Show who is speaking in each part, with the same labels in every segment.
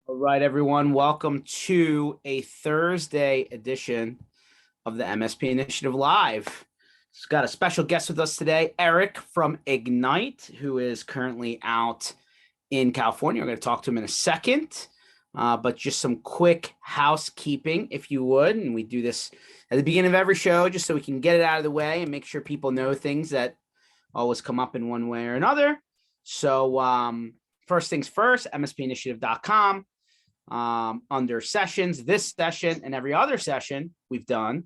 Speaker 1: All right, everyone. Welcome to a Thursday edition of the MSP Initiative Live. We've got a special guest with us today, Eric from Egnyte, who is currently out in California. We're going to talk to him in a second, but just some quick housekeeping, if you would. And we do this at the beginning of every show just so we can get it out of the way and make sure people know things that always come up in one way or another. So first things first, mspinitiative.com. Under sessions, this session and every other session we've done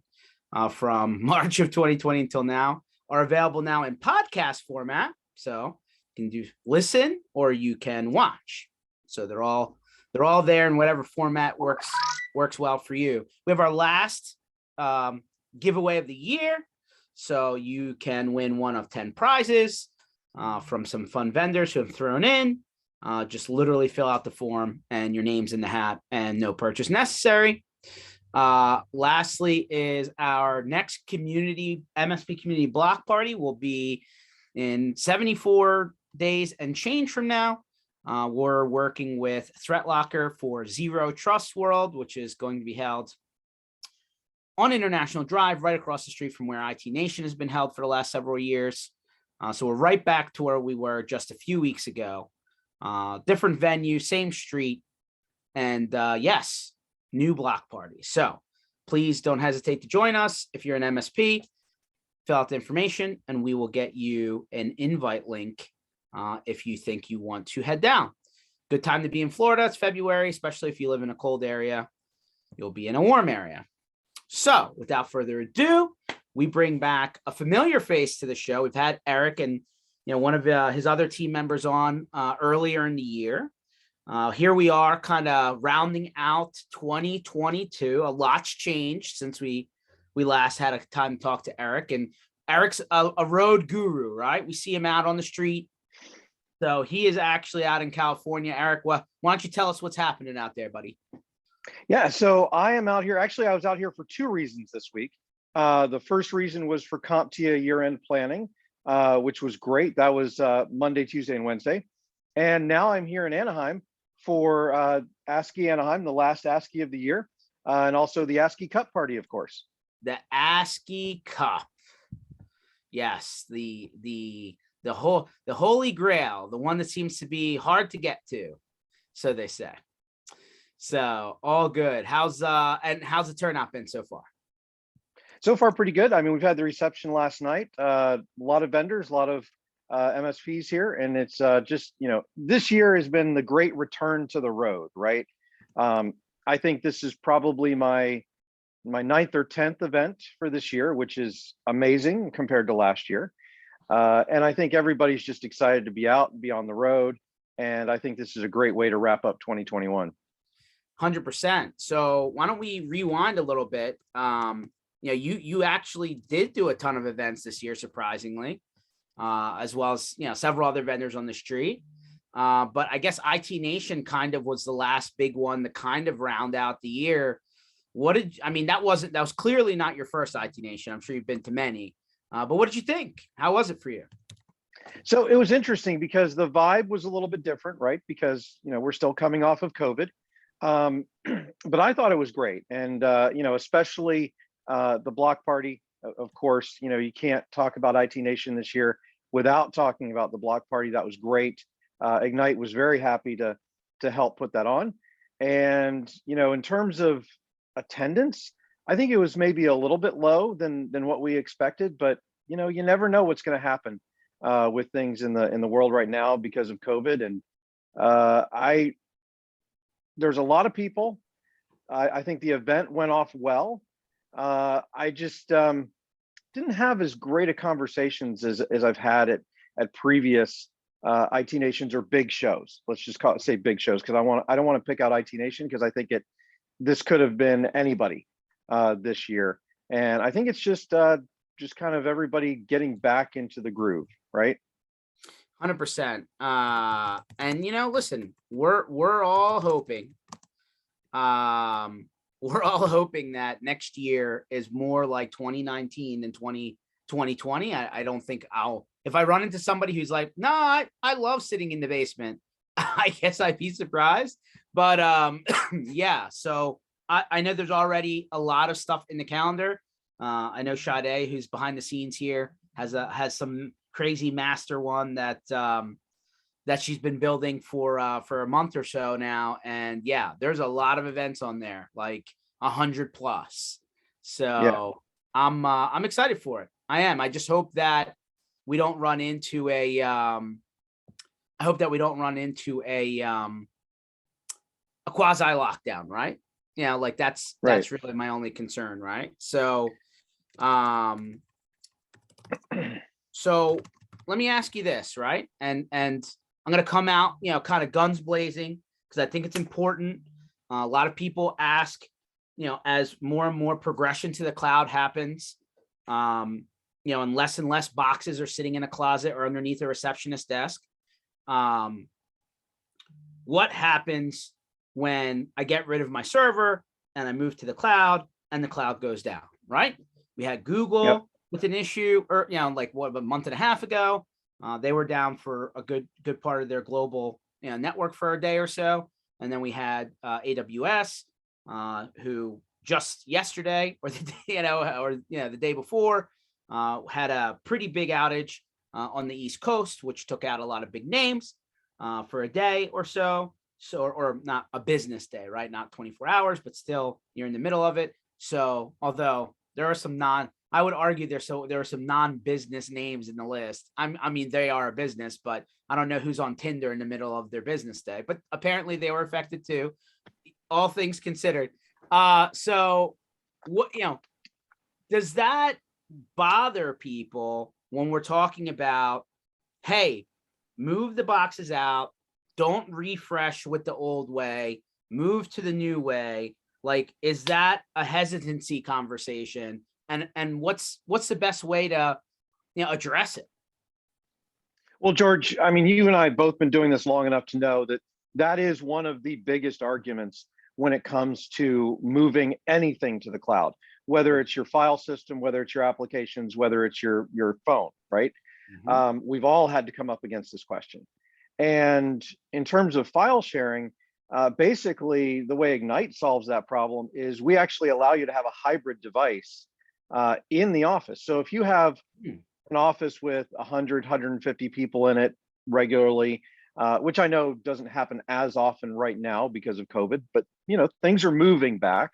Speaker 1: from March of 2020 until now are available now in podcast format. So you can do listen or you can watch. So they're all there in whatever format works well for you. We have our last giveaway of the year. So you can win one of 10 prizes from some fun vendors who have thrown in. Just literally fill out the form and your name's in the hat and no purchase necessary. Lastly is our next MSP community block party will be in 74 days and change from now. We're working with ThreatLocker for Zero Trust World, which is going to be held on International Drive right across the street from where IT Nation has been held for the last several years. So we're right back to where we were just a few weeks ago. Different venue, same street, and yes, new block party. So please don't hesitate to join us. If you're an MSP, fill out the information and we will get you an invite link if you think you want to head down. Good time to be in Florida. It's February, especially if you live in a cold area. You'll be in a warm area. So without further ado, we bring back a familiar face to the show. We've had Eric and one of his other team members on earlier in the year. Here we are kind of rounding out 2022. A lot's changed since we last had a time to talk to Eric. And Eric's a road guru, right? We see him out on the street. So he is actually out in California. Eric, why don't you tell us what's happening out there, buddy?
Speaker 2: Yeah, so I am out here. Actually, I was out here for two reasons this week. The first reason was for CompTIA year-end planning. Which was great. That was Monday, Tuesday, and Wednesday. And now I'm here in Anaheim for ASCII Anaheim, the last ASCII of the year, and also the ASCII Cup party, of course.
Speaker 1: The ASCII Cup. Yes, the holy grail, the one that seems to be hard to get to, so they say. So all good. How's the turnout been so far?
Speaker 2: So far, pretty good. I mean, we've had the reception last night. A lot of vendors, a lot of MSPs here, and it's just, this year has been the great return to the road, right? I think this is probably my 9th or 10th event for this year, which is amazing compared to last year. And I think everybody's just excited to be out and be on the road. And I think this is a great way to wrap up 2021.
Speaker 1: 100%. So why don't we rewind a little bit? You actually did do a ton of events this year, surprisingly, as well as, several other vendors on the street. But I guess IT Nation kind of was the last big one to kind of round out the year. That was clearly not your first IT Nation. I'm sure you've been to many, but what did you think? How was it for you?
Speaker 2: So it was interesting because the vibe was a little bit different, right? Because, we're still coming off of COVID. But I thought it was great. And, especially the block party, of course, you can't talk about IT Nation this year without talking about the block party. That was great. Egnyte was very happy to help put that on. And, in terms of attendance, I think it was maybe a little bit low than what we expected, but, you never know what's going to happen with things in the world right now because of COVID. And there's a lot of people. I think the event went off well. I just didn't have as great a conversations as I've had at previous IT Nations or big shows. Let's just say big shows, because I don't want to pick out IT Nation because I think this could have been anybody this year, and I think it's just kind of everybody getting back into the groove, right?
Speaker 1: 100%. And listen, we're all hoping. We're all hoping that next year is more like 2019 than 2020. I don't think if I run into somebody who's like, no, I love sitting in the basement, I guess I'd be surprised, but yeah. So I know there's already a lot of stuff in the calendar. I know Sade, who's behind the scenes here, has some crazy master one that that she's been building for a month or so now, and yeah, there's a lot of events on there, like 100 plus.
Speaker 2: Yeah,
Speaker 1: So I'm excited for it. I am. I just hope that we don't run into a I hope that we don't run into a quasi lockdown, right? You know, like
Speaker 2: right.
Speaker 1: that's really my only concern, right? So um so let me ask you this, right? And I'm gonna come out, you know, kind of guns blazing, because I think it's important. A lot of people ask, you know, as more and more progression to the cloud happens, you know, and less boxes are sitting in a closet or underneath a receptionist desk. Um, what happens when I get rid of my server and I move to the cloud and the cloud goes down, right? We had
Speaker 2: Yep.
Speaker 1: Google with an issue, or you know, like what, a month and a half ago. They were down for a good part of their global, you know, network for a day or so, and then we had AWS, who just yesterday, or the day, you know, or you know, the day before, had a pretty big outage on the East Coast, which took out a lot of big names for a day or so. So, or not a business day, right? Not 24 hours, but still you're in the middle of it. So, although there are some I would argue there are some non-business names in the list. I mean, they are a business, but I don't know who's on Tinder in the middle of their business day. But apparently, they were affected too. All things considered. So what, you know, does that bother people when we're talking about, hey, move the boxes out, don't refresh with the old way, move to the new way? Like, is that a hesitancy conversation? And what's the best way to, you know, address it?
Speaker 2: Well, George, I mean, you and I have both been doing this long enough to know that that is one of the biggest arguments when it comes to moving anything to the cloud, whether it's your file system, whether it's your applications, whether it's your phone, right?
Speaker 1: Mhm.
Speaker 2: We've all had to come up against this question. And in terms of file sharing, basically the way Egnyte solves that problem is we actually allow you to have a hybrid device in the office. So if you have
Speaker 1: Hmm.
Speaker 2: an office with 100, 150 people in it regularly, which I know doesn't happen as often right now because of COVID, but you know, things are moving back.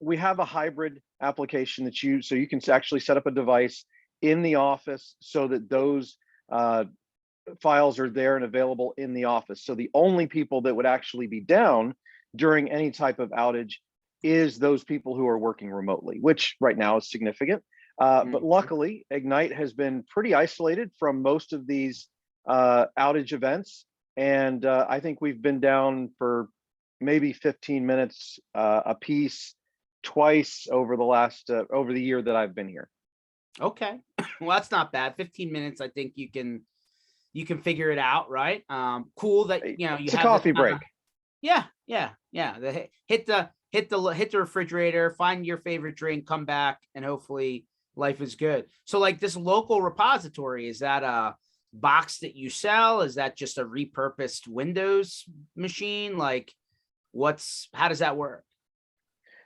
Speaker 2: We have a hybrid application so you can actually set up a device in the office so that those files are there and available in the office. So the only people that would actually be down during any type of outage is those people who are working remotely, which right now is significant. But
Speaker 1: Mhm.
Speaker 2: luckily, Egnyte has been pretty isolated from most of these outage events. And I think we've been down for maybe 15 minutes a piece twice over over the year that I've been here.
Speaker 1: Okay. Well, that's not bad. 15 minutes. I think you can figure it out, right? Cool that, you know, you
Speaker 2: It's a
Speaker 1: have this
Speaker 2: coffee
Speaker 1: kind of,
Speaker 2: break.
Speaker 1: yeah, yeah, yeah. Hit the refrigerator, find your favorite drink, come back, and hopefully life is good. So, like, this local repository, is that a box that you sell? Is that just a repurposed Windows machine? Like, how does that work?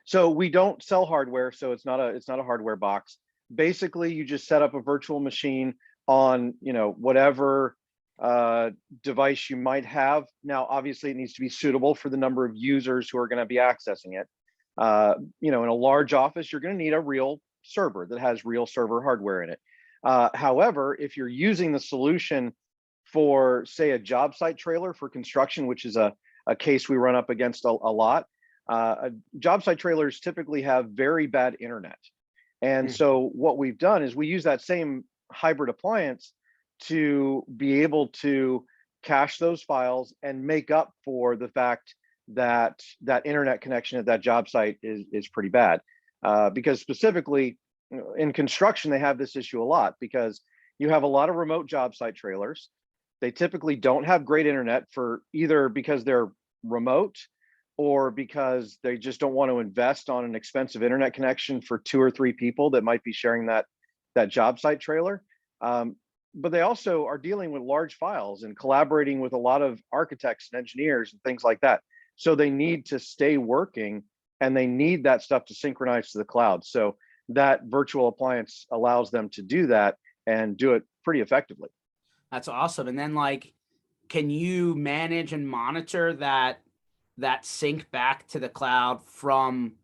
Speaker 2: So we don't sell hardware, so it's not a hardware box. Basically, you just set up a virtual machine on, you know, whatever uh, device you might have. Now, obviously, it needs to be suitable for the number of users who are going to be accessing it. You know, in a large office, you're going to need a real server that has real server hardware in it. However, if you're using the solution for, say, a job site trailer for construction, which is a case we run up against a lot, job site trailers typically have very bad internet. And
Speaker 1: Mm.
Speaker 2: so what we've done is we use that same hybrid appliance to be able to cache those files and make up for the fact that that internet connection at that job site is pretty bad. Because specifically in construction, they have this issue a lot because you have a lot of remote job site trailers. They typically don't have great internet for either because they're remote or because they just don't want to invest on an expensive internet connection for two or three people that might be sharing that job site trailer. Um, but they also are dealing with large files and collaborating with a lot of architects and engineers and things like that. So they need to stay working, and they need that stuff to synchronize to the cloud. So that virtual appliance allows them to do that and do it pretty effectively.
Speaker 1: That's awesome. And then like, can you manage and monitor that sync back to the cloud from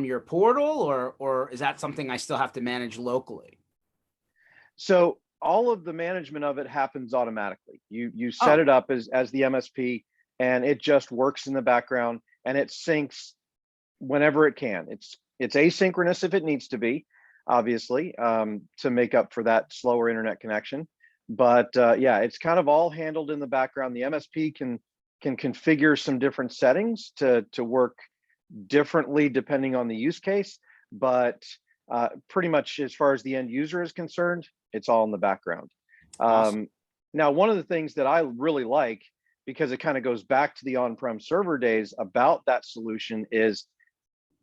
Speaker 1: your portal, or is that something I still have to manage locally?
Speaker 2: So all of the management of it happens automatically. You set
Speaker 1: Oh,
Speaker 2: it up as the MSP, and it just works in the background, and it syncs whenever it can. It's asynchronous if it needs to be, obviously, to make up for that slower internet connection. But yeah, it's kind of all handled in the background. The MSP can configure some different settings to work differently depending on the use case, but pretty much as far as the end user is concerned, it's all in the background.
Speaker 1: awesome.
Speaker 2: Now, one of the things that I really like, because it kind of goes back to the on-prem server days about that solution, is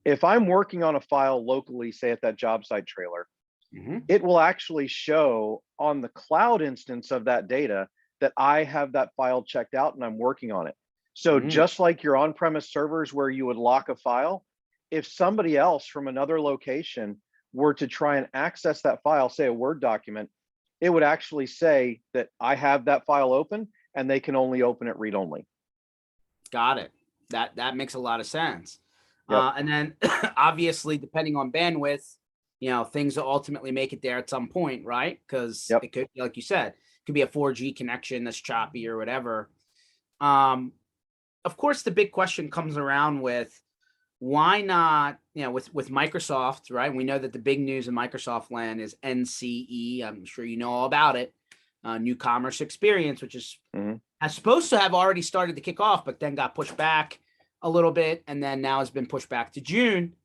Speaker 2: if I'm working on a file locally, say at that job site trailer,
Speaker 1: Hmm.
Speaker 2: it will actually show on the cloud instance of that data that I have that file checked out and I'm working on it. So
Speaker 1: Mm,
Speaker 2: just like your on-premise servers where you would lock a file, if somebody else from another location were to try and access that file, say a Word document, it would actually say that I have that file open and they can only open it read only.
Speaker 1: got it. That makes a lot of sense.
Speaker 2: Yep.
Speaker 1: And then obviously, depending on bandwidth, things will ultimately make it there at some point, right? Because
Speaker 2: Yep.
Speaker 1: it could, like you said, it could be a 4G connection that's choppy or whatever. Um, of course, the big question comes around with why not, with Microsoft, right? We know that the big news in Microsoft land is NCE. I'm sure you know all about it. New Commerce Experience, which is
Speaker 2: Mhm.
Speaker 1: supposed to have already started to kick off, but then got pushed back a little bit, and then now has been pushed back to June.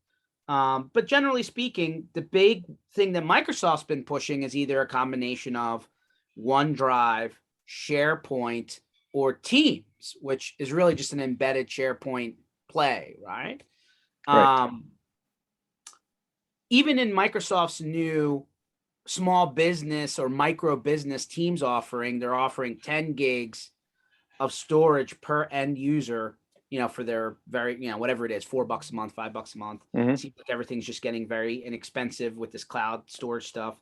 Speaker 1: But generally speaking, the big thing that Microsoft's been pushing is either a combination of OneDrive, SharePoint, or Teams, which is really just an embedded SharePoint play, right?
Speaker 2: Right.
Speaker 1: Um, Even in Microsoft's new small business or micro business Teams offering, they're offering 10 gigs of storage per end user, for their very, whatever it is, $4 a month, $5 a month.
Speaker 2: Mhm.
Speaker 1: Seems like everything's just getting very inexpensive with this cloud storage stuff.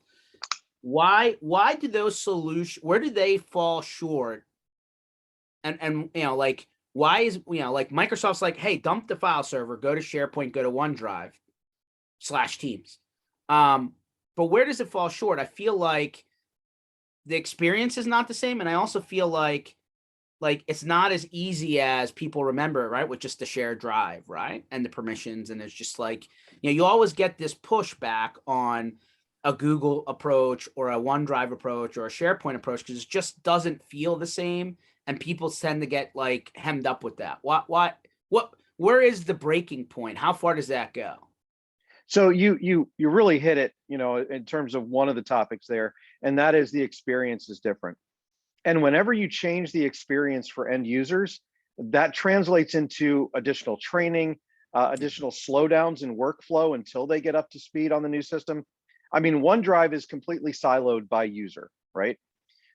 Speaker 1: Why do those solutions, where do they fall short? And like, why is, like Microsoft's like, hey, dump the file server, go to SharePoint, go to OneDrive / Teams. But where does it fall short? I feel like the experience is not the same. And I also feel like it's not as easy as people remember it, right? With just the shared drive, right? And the permissions. And it's just like, you always get this pushback on a Google approach or a OneDrive approach or a SharePoint approach because it just doesn't feel the same. And people tend to get like hemmed up with that. Where is the breaking point? How far does that go?
Speaker 2: So you really hit it, in terms of one of the topics there, and that is the experience is different. And whenever you change the experience for end users, that translates into additional training, additional slowdowns in workflow until they get up to speed on the new system. I mean, OneDrive is completely siloed by user, right?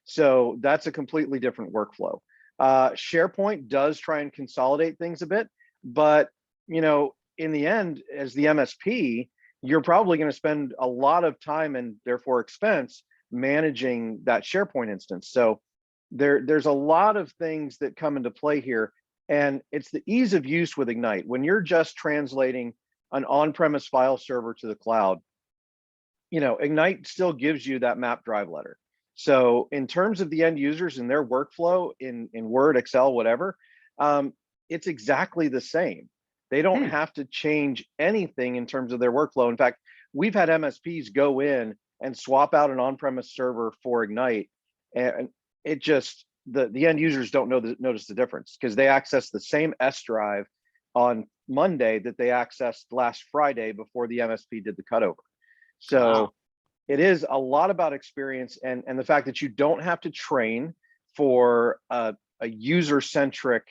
Speaker 2: So that's a completely different workflow. SharePoint does try and consolidate things a bit, but in the end, as the MSP, you're probably going to spend a lot of time and therefore expense managing that SharePoint instance. So there's a lot of things that come into play here, and it's the ease of use with Egnyte. When you're just translating an on-premise file server to the cloud, Egnyte still gives you that map drive letter. So in terms of the end users and their workflow in Word, Excel, whatever, it's exactly the same. They don't
Speaker 1: Hmm.
Speaker 2: have to change anything in terms of their workflow. In fact, we've had MSPs go in and swap out an on-premise server for Egnyte, and it just the end users don't notice the difference because they access the same S drive on Monday that they accessed last Friday before the MSP did the cutover.
Speaker 1: Wow.
Speaker 2: So it is a lot about experience and the fact that you don't have to train for a user-centric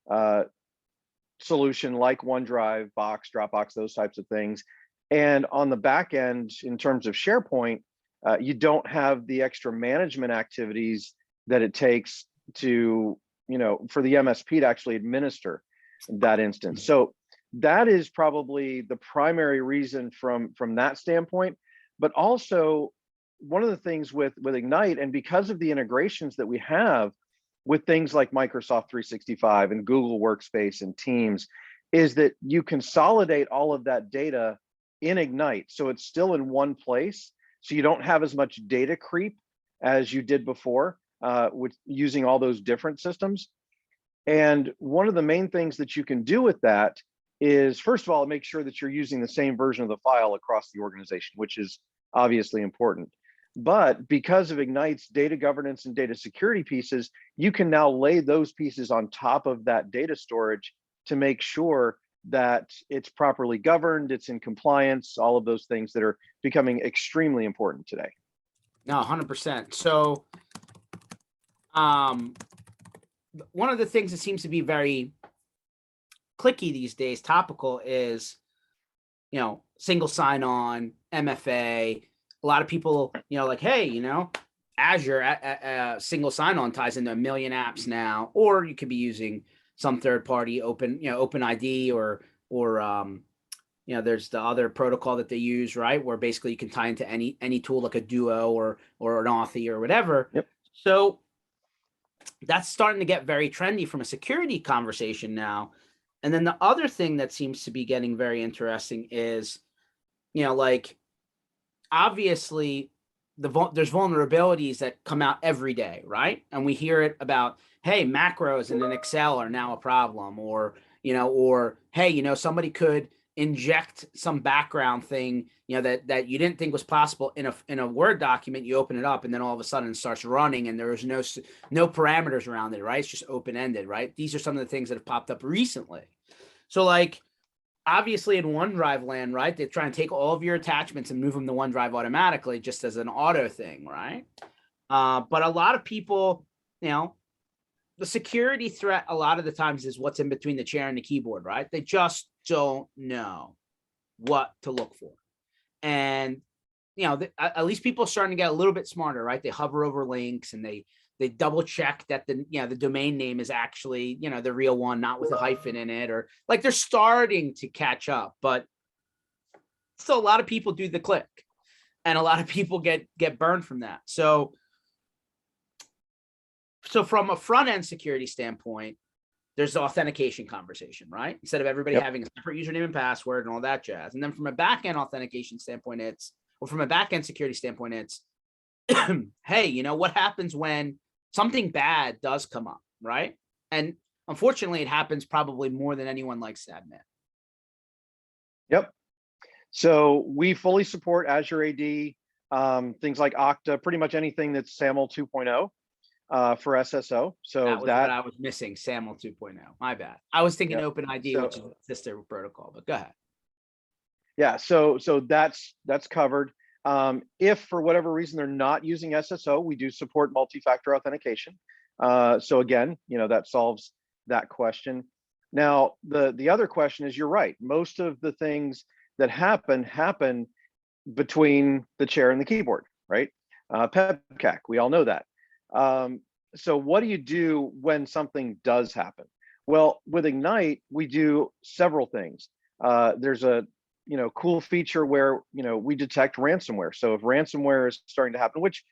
Speaker 2: uh, solution like OneDrive, Box, Dropbox, those types of things. And on the back end, in terms of SharePoint, You don't have the extra management activities that it takes to, for the MSP to actually administer that instance. So that is probably the primary reason from that standpoint. But also, one of the things with Egnyte, and because of the integrations that we have with things like Microsoft 365 and Google Workspace and Teams, is that you consolidate all of that data in Egnyte, so it's still in one place, so you don't have as much data creep as you did before with using all those different systems. And one of the main things that you can do with that is, first of all, make sure that you're using the same version of the file across the organization, which is obviously important. But because of Egnyte's data governance and data security pieces, you can now lay those pieces on top of that data storage to make sure that it's properly governed, it's in compliance, all of those things that are becoming extremely important today.
Speaker 1: No, 100%. So, one of the things that seems to be very clicky these days, topical, is, single sign-on, MFA. A lot of people, like, hey, Azure single sign-on ties into 1 million apps now, or you could be using some third-party OpenID or there's the other protocol that they use, right, where basically you can tie into any tool like a Duo or an Authy or whatever.
Speaker 2: Yep.
Speaker 1: So that's starting to get very trendy from a security conversation now. And then the other thing that seems to be getting very interesting is, like, obviously there's vulnerabilities that come out every day, right? And we hear it about, hey, macros in an Excel are now a problem, or hey, somebody could inject some background thing, that you didn't think was possible in a Word document. You open it up and then all of a sudden it starts running and there's no parameters around it, right? It's just open-ended, right? These are some of the things that have popped up recently. So, like, obviously in OneDrive land, right, they try and take all of your attachments and move them to OneDrive automatically, just as an auto thing, right? But a lot of people, the security threat a lot of the times is what's in between the chair and the keyboard, right? They just don't know what to look for. And, at least people are starting to get a little bit smarter, right? They hover over links and they double check that the domain name is actually, the real one, not with a hyphen in it, or like they're starting to catch up. But still, a lot of people do the click and a lot of people get burned from that. So from a front end security standpoint, there's the authentication conversation, right? Instead of everybody having a separate username and password and all that jazz. And then from a back end authentication standpoint, from a back end security standpoint, it's, hey, what happens when something bad does come up, right? And unfortunately, it happens probably more than anyone likes to admit.
Speaker 2: Yep. So we fully support Azure AD, things like Okta, pretty much anything that's SAML 2.0 for SSO. So
Speaker 1: that was what I was missing, SAML 2.0. My bad. I was thinking OpenID, which is a sister protocol, but go ahead. Yeah,
Speaker 2: so that's covered. If for whatever reason they're not using SSO, we do support multi-factor authentication. So again, that solves that question. Now, the other question is, you're right. Most of the things that happen between the chair and the keyboard, right? PEBCAC, we all know that. So what do you do when something does happen? Well, with Egnyte, we do several things. There's a cool feature where we detect ransomware. So if ransomware is starting to happen, which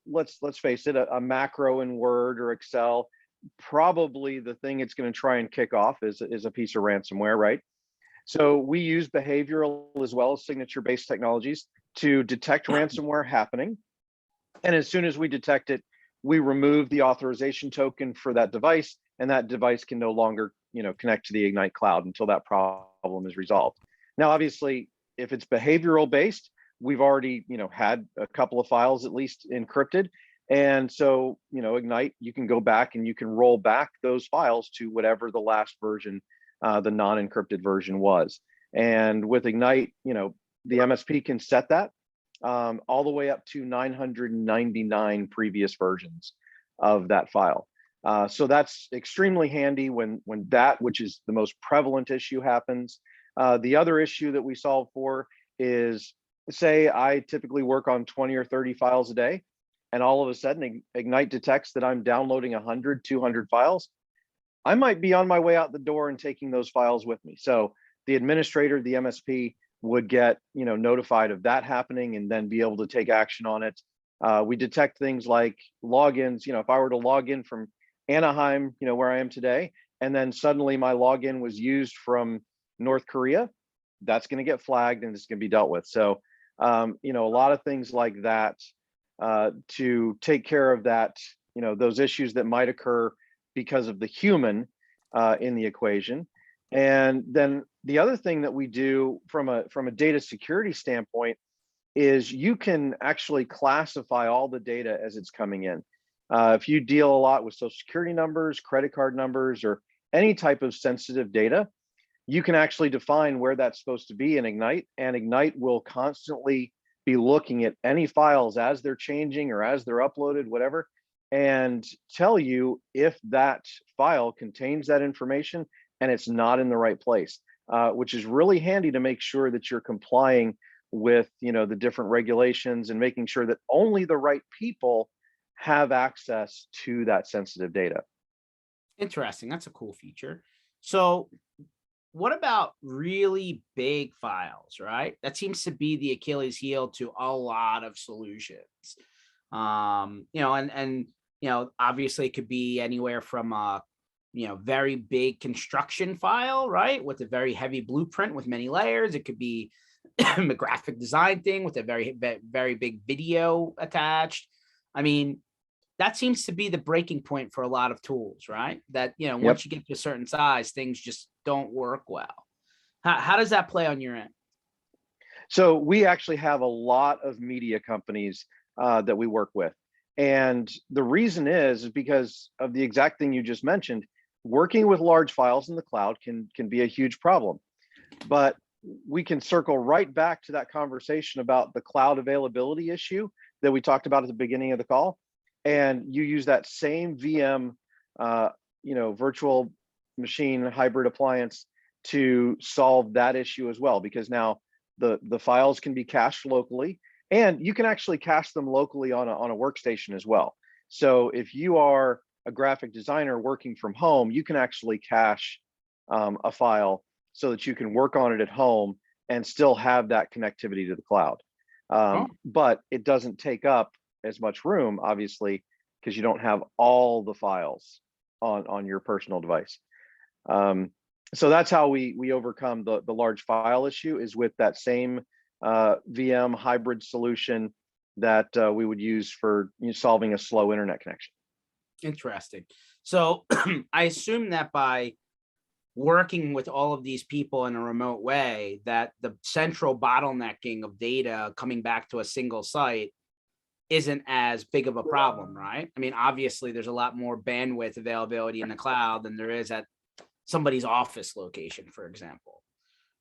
Speaker 2: let's face it, a macro in Word or Excel, probably the thing it's going to try and kick off is a piece of ransomware, right? So we use behavioral as well as signature-based technologies to detect ransomware happening. And as soon as we detect it, we remove the authorization token for that device, and that device can no longer connect to the Egnyte cloud until that problem is resolved. Now, obviously, if it's behavioral based, we've already had a couple of files at least encrypted. And so, Egnyte, you can go back and you can roll back those files to whatever the last version, the non-encrypted version was. And with Egnyte, the MSP can set that all the way up to 999 previous versions of that file. So that's extremely handy when that, which is the most prevalent issue, happens. The other issue that we solve for is say I typically work on 20 or 30 files a day, and all of a sudden Egnyte detects that I'm downloading 100, 200 files, I might be on my way out the door and taking those files with me. So the administrator, the MSP, would get notified of that happening and then be able to take action on it. We detect things like logins. If I were to log in from Anaheim, where I am today, and then suddenly my login was used from North Korea, that's going to get flagged and it's going to be dealt with. So, a lot of things like that to take care of that, those issues that might occur because of the human in the equation. And then the other thing that we do from a data security standpoint is you can actually classify all the data as it's coming in. If you deal a lot with social security numbers, credit card numbers, or any type of sensitive data, you can actually define where that's supposed to be in Egnyte, and Egnyte will constantly be looking at any files as they're changing or as they're uploaded, whatever, and tell you if that file contains that information and it's not in the right place, which is really handy to make sure that you're complying with the different regulations and making sure that only the right people have access to that sensitive data.
Speaker 1: Interesting. That's a cool feature. So what about really big files, right? That seems to be the Achilles heel to a lot of solutions. Obviously it could be anywhere from a, very big construction file, right? With a very heavy blueprint with many layers. It could be a graphic design thing with a very, very big video attached. I mean, that seems to be the breaking point for a lot of tools, right? That, once you get to a certain size, things just don't work well. How does that play on your end?
Speaker 2: So we actually have a lot of media companies that we work with. And the reason is because of the exact thing you just mentioned. Working with large files in the cloud can be a huge problem. But we can circle right back to that conversation about the cloud availability issue that we talked about at the beginning of the call. And you use that same VM, virtual machine hybrid appliance to solve that issue as well, because now the files can be cached locally, and you can actually cache them locally on a workstation as well. So if you are a graphic designer working from home, you can actually cache a file so that you can work on it at home and still have that connectivity to the cloud. But it doesn't take up as much room, obviously, because you don't have all the files on your personal device. So that's how we overcome the large file issue, is with that same VM hybrid solution that we would use for solving a slow internet connection.
Speaker 1: Interesting. So I assume that by working with all of these people in a remote way, that the central bottlenecking of data coming back to a single site isn't as big of a problem, right? I mean, obviously there's a lot more bandwidth availability in the cloud than there is at somebody's office location, for example.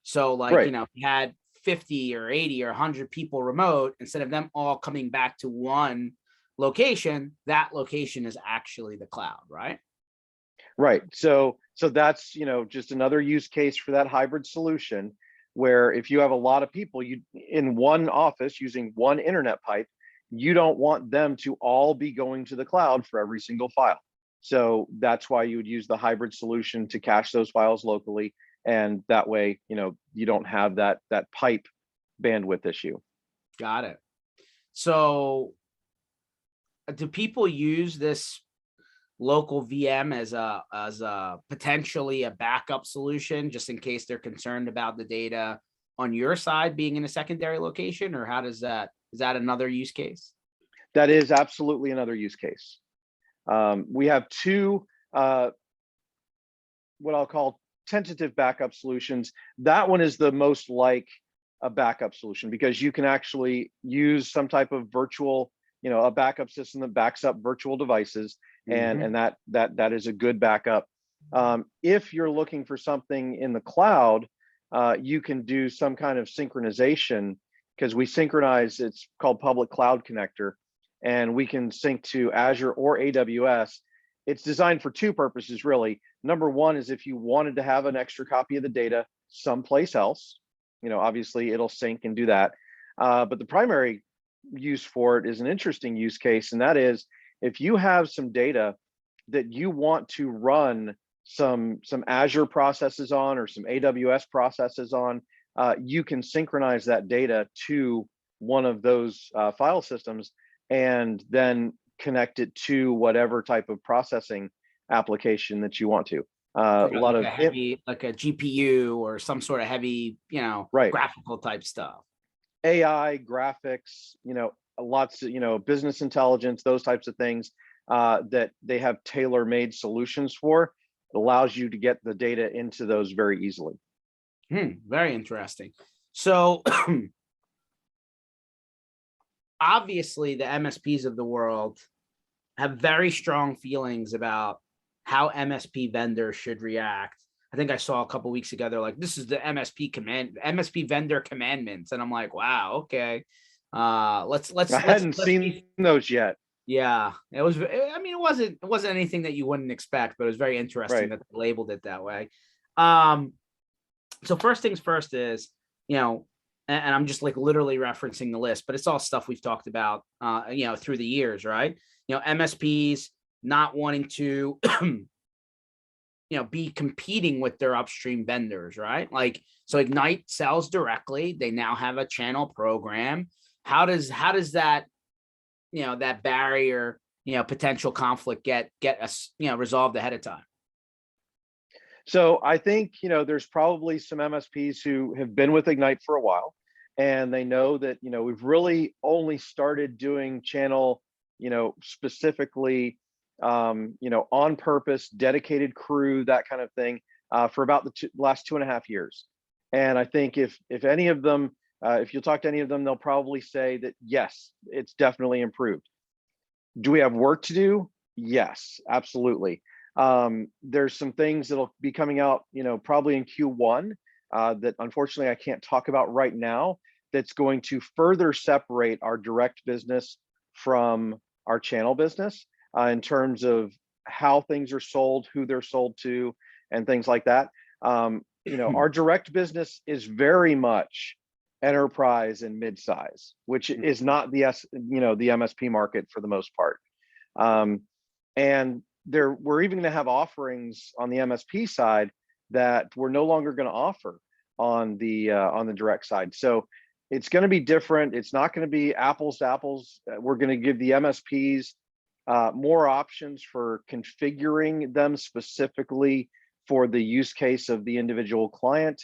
Speaker 1: So like,
Speaker 2: Right.
Speaker 1: If you had 50 or 80 or 100 people remote, instead of them all coming back to one location, that location is actually the cloud, right?
Speaker 2: Right. So that's, just another use case for that hybrid solution, where if you have a lot of people in one office using one internet pipe, you don't want them to all be going to the cloud for every single file. So that's why you would use the hybrid solution to cache those files locally. And that way, you don't have that pipe bandwidth issue.
Speaker 1: Got it. So do people use this local VM as a potentially a backup solution, just in case they're concerned about the data on your side being in a secondary location? Or is that another use case?
Speaker 2: That is absolutely another use case. We have two what I'll call tentative backup solutions. That one is the most like a backup solution, because you can actually use some type of virtual, a backup system that backs up virtual devices, and that is a good backup. If you're looking for something in the cloud, you can do some kind of synchronization, because we synchronize. It's called Public Cloud Connector, and we can sync to Azure or AWS. It's designed for two purposes, really. Number one is if you wanted to have an extra copy of the data someplace else, obviously it'll sync and do that. But the primary use for it is an interesting use case, and that is if you have some data that you want to run some Azure processes on or some AWS processes on, you can synchronize that data to one of those file systems and then connect it to whatever type of processing application that you want to. A lot
Speaker 1: Like
Speaker 2: of
Speaker 1: a heavy, like a GPU or some sort of heavy,
Speaker 2: right
Speaker 1: graphical type stuff.
Speaker 2: AI graphics, lots of business intelligence, those types of things that they have tailor-made solutions for. It allows you to get the data into those very easily.
Speaker 1: Very interesting. So obviously the MSPs of the world have very strong feelings about how MSP vendors should react. I think I saw a couple of weeks ago, they're like, this is the MSP vendor commandments. And I'm like, wow, okay. Let's
Speaker 2: I hadn't seen those yet.
Speaker 1: Yeah, it was, I mean, it wasn't anything that you wouldn't expect, but it was very interesting that they labeled it that way. So first things first is, and I'm just like literally referencing the list, but it's all stuff we've talked about, through the years, right? MSPs not wanting to, be competing with their upstream vendors, right? Like, so Egnyte sells directly. They now have a channel program. How does that, that barrier, potential conflict get us, resolved ahead of time?
Speaker 2: So I think, there's probably some MSPs who have been with Egnyte for a while, and they know that, we've really only started doing channel, specifically, on purpose, dedicated crew, that kind of thing, for about the last 2.5 years. And I think if any of them, if you'll talk to any of them, they'll probably say that, yes, it's definitely improved. Do we have work to do? Yes, absolutely. There's some things that'll be coming out, probably in Q1 that unfortunately I can't talk about right now, that's going to further separate our direct business from our channel business in terms of how things are sold, who they're sold to, and things like that. Our direct business is very much enterprise and mid-size, which is not the the MSP market for the most part. And we're even going to have offerings on the MSP side that we're no longer going to offer on the direct side. So it's going to be different. It's not going to be apples to apples. We're going to give the MSPs more options for configuring them specifically for the use case of the individual client.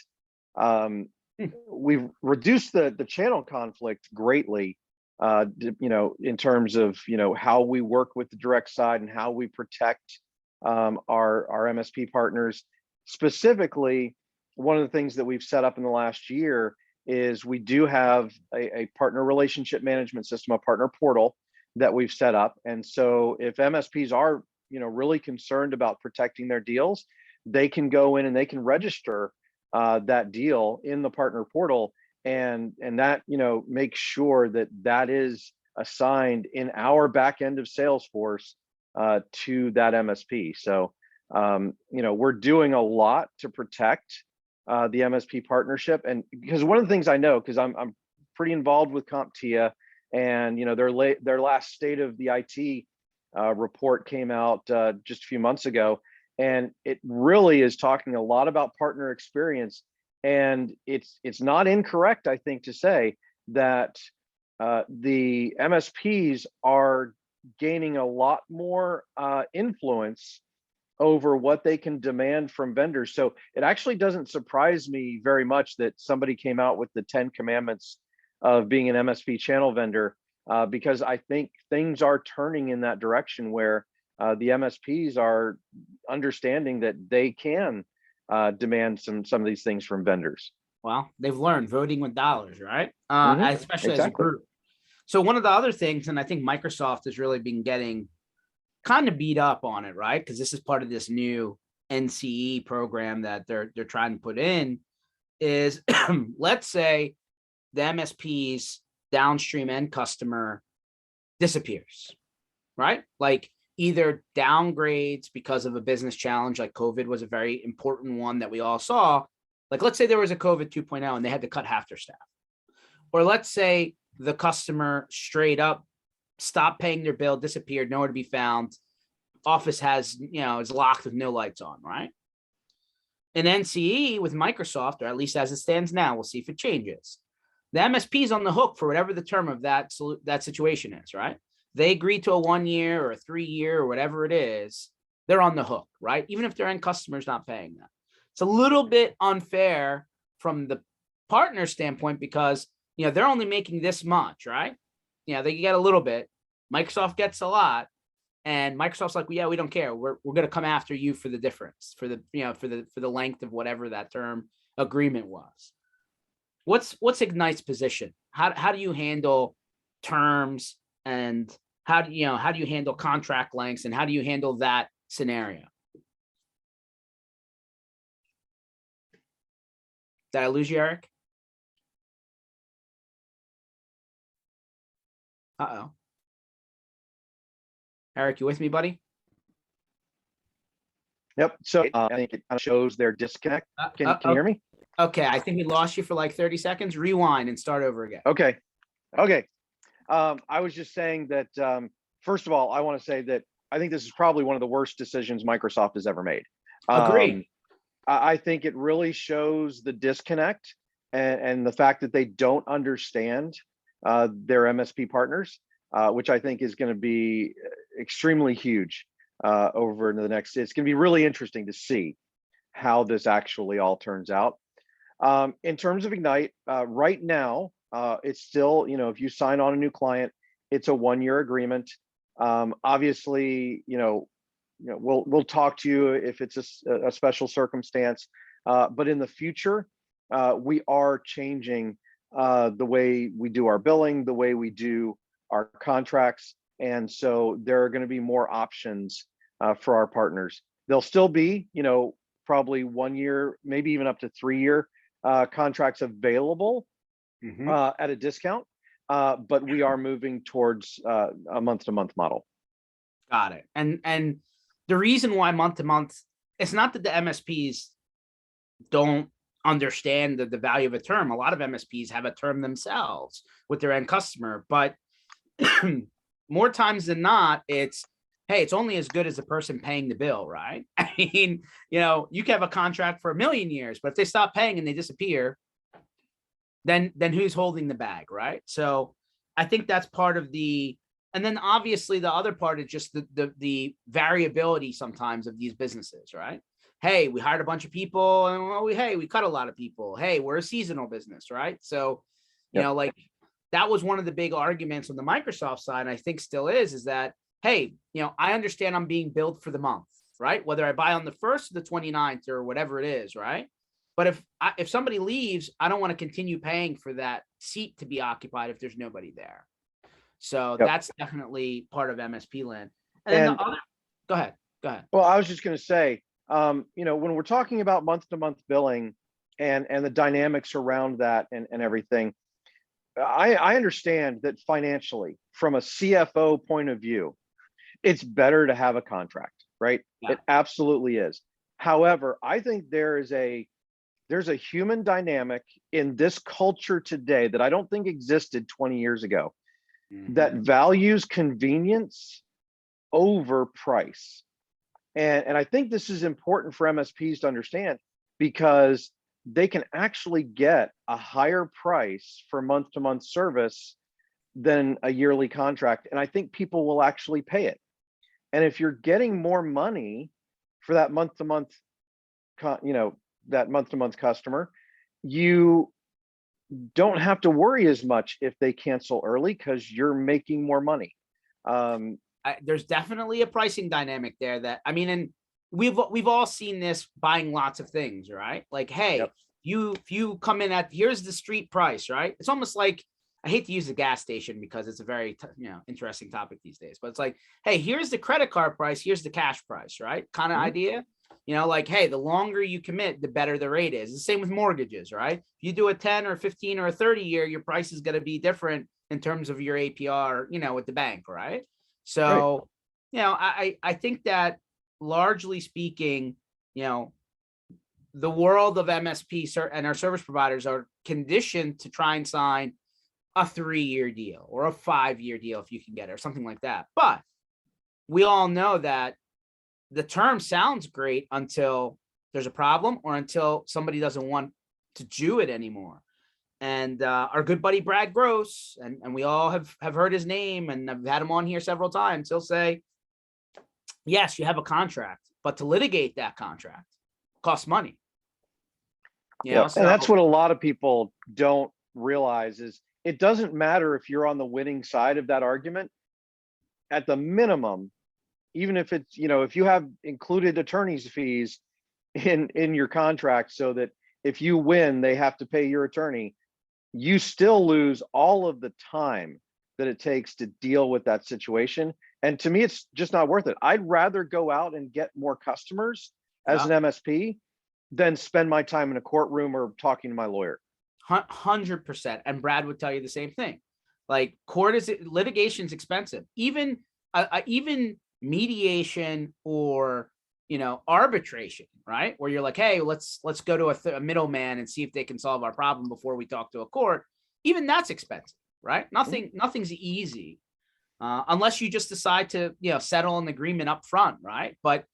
Speaker 2: We've reduced the channel conflict greatly, in terms of how we work with the direct side and how we protect our MSP partners. Specifically, one of the things that we've set up in the last year is we do have a partner relationship management system, a partner portal that we've set up. And so if MSPs are really concerned about protecting their deals, they can go in and they can register that deal in the partner portal, and that make sure that that is assigned in our back end of Salesforce to that MSP. So we're doing a lot to protect the MSP partnership, and because one of the things I know, because I'm pretty involved with CompTIA, and their last state of the IT report came out just a few months ago, and it really is talking a lot about partner experience. And it's not incorrect, I think, to say that the MSPs are gaining a lot more influence over what they can demand from vendors. So it actually doesn't surprise me very much that somebody came out with the 10 commandments of being an MSP channel vendor, because I think things are turning in that direction where the MSPs are understanding that they can demand some of these things from vendors.
Speaker 1: Well, they've learned voting with dollars, right? Especially as a
Speaker 2: Exactly.
Speaker 1: group. So one of the other things, and I think Microsoft has really been getting kind of beat up on it, right? Because this is part of this new NCE program that they're trying to put in, is let's say the MSP's downstream end customer disappears, right? Like either downgrades because of a business challenge, like COVID was a very important one that we all saw. Like let's say there was a COVID 2.0 and they had to cut half their staff, Or let's say the customer straight up stopped paying their bill, disappeared, nowhere to be found. Office has, is locked with no lights on, right? An NCE with Microsoft, or at least as it stands now, we'll see if it changes. The MSP is on the hook for whatever the term of that situation is, right? They agree to a 1 year or a 3 year or whatever it is, they're on the hook, right? Even if their end customer's not paying them. It's a little bit unfair from the partner standpoint because, they're only making this much, right? They get a little bit. Microsoft gets a lot. And Microsoft's like, well, yeah, we don't care. We're going to come after you for the difference, for the length of whatever that term agreement was. What's Egnyte's position? How do you handle terms, and how do you handle contract lengths, and how do you handle that scenario? Did I lose you, Eric? Uh-oh. Eric, you with me, buddy?
Speaker 2: Yep. So I think it kind of shows their disconnect. Can you hear me?
Speaker 1: Okay, I think we lost you for like 30 seconds. Rewind and start over again.
Speaker 2: Okay. I was just saying that, first of all, I want to say that I think this is probably one of the worst decisions Microsoft has ever made.
Speaker 1: Agreed.
Speaker 2: I think it really shows the disconnect and the fact that they don't understand their MSP partners, which I think is going to be extremely huge over the next. It's going to be really interesting to see how this actually all turns out. In terms of Egnyte, right now, it's still, if you sign on a new client, it's a 1 year agreement. Obviously, we'll talk to you if it's a special circumstance, but in the future, we are changing the way we do our billing, the way we do our contracts. And so there are going to be more options for our partners. There'll still be, probably 1 year, maybe even up to 3 year contracts available at a discount. But we are moving towards a month-to-month model.
Speaker 1: Got it. And the reason why month-to-month, it's not that the MSPs don't understand the value of a term. A lot of MSPs have a term themselves with their end customer, but more times than not, it's, hey, it's only as good as the person paying the bill, right? I mean, you can have a contract for 1 million years, but if they stop paying and they disappear, then who's holding the bag, right? So I think that's part of and then obviously the other part is just the variability sometimes of these businesses, right? Hey, we hired a bunch of people, and we cut a lot of people. Hey, we're a seasonal business, right? So, like that was one of the big arguments on the Microsoft side, and I think still is that, hey, I understand I'm being billed for the month, right? Whether I buy on the 1st or the 29th or whatever it is, right? But if somebody leaves, I don't want to continue paying for that seat to be occupied if there's nobody there. So that's definitely part of MSP land. And then go ahead.
Speaker 2: Well, I was just going to say, when we're talking about month-to-month billing and the dynamics around that and everything, I understand that financially, from a CFO point of view, it's better to have a contract, right? Yeah. It absolutely is. However, I think there's a human dynamic in this culture today that I don't think existed 20 years ago, that values convenience over price. And I think this is important for MSPs to understand, because they can actually get a higher price for month-to-month service than a yearly contract. And I think people will actually pay it. And if you're getting more money for that month-to-month, customer, you don't have to worry as much if they cancel early, because you're making more money.
Speaker 1: There's definitely a pricing dynamic there and we've all seen this buying lots of things, right? Like, hey, if you come in at, here's the street price, right? It's almost like, I hate to use the gas station because it's a very interesting topic these days, but it's like, hey, here's the credit card price, here's the cash price, right? Kind of idea. Like, hey, the longer you commit, the better the rate is. The same with mortgages, right? If you do a 10 or 15 or a 30 year, your price is going to be different in terms of your APR, with the bank, right? So, right. I think that largely speaking, the world of MSP and our service providers are conditioned to try and sign a 3-year deal or a 5-year deal if you can get it or something like that. But we all know that the term sounds great until there's a problem or until somebody doesn't want to do it anymore. And our good buddy Brad Gross, and we all have heard his name, and I've had him on here several times. He'll say, yes, you have a contract, but to litigate that contract costs money. You know,
Speaker 2: And that's
Speaker 1: so
Speaker 2: what a lot of people don't realize is it doesn't matter if you're on the winning side of that argument. At the minimum, even if it's, if you have included attorney's fees in your contract so that if you win, they have to pay your attorney, you still lose all of the time that it takes to deal with that situation. And to me, it's just not worth it. I'd rather go out and get more customers as
Speaker 1: yeah,
Speaker 2: an MSP than spend my time in a courtroom or talking to my lawyer.
Speaker 1: 100%. And Brad would tell you the same thing. Like litigation is expensive. Even mediation or arbitration, right? Where you're like, hey, let's go to a middleman and see if they can solve our problem before we talk to a court. Even that's expensive, right? Nothing's easy unless you just decide to settle an agreement up front, right? But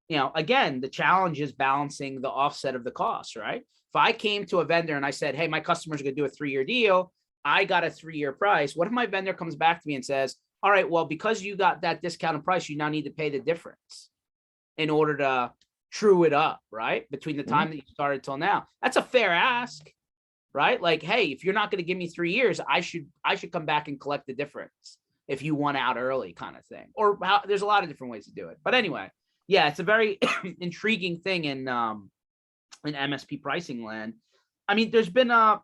Speaker 1: again, the challenge is balancing the offset of the costs, right? If I came to a vendor and I said, hey, my customers are going to do a 3-year deal, I got a 3-year price. What if my vendor comes back to me and says, all right, well, because you got that discounted price, you now need to pay the difference in order to true it up, right? Between the time that you started till now. That's a fair ask, right? Like, hey, if you're not going to give me 3 years, I should come back and collect the difference if you won out early, kind of thing. Or there's a lot of different ways to do it. But anyway, yeah, it's a very intriguing thing in MSP pricing land. I mean, there's been a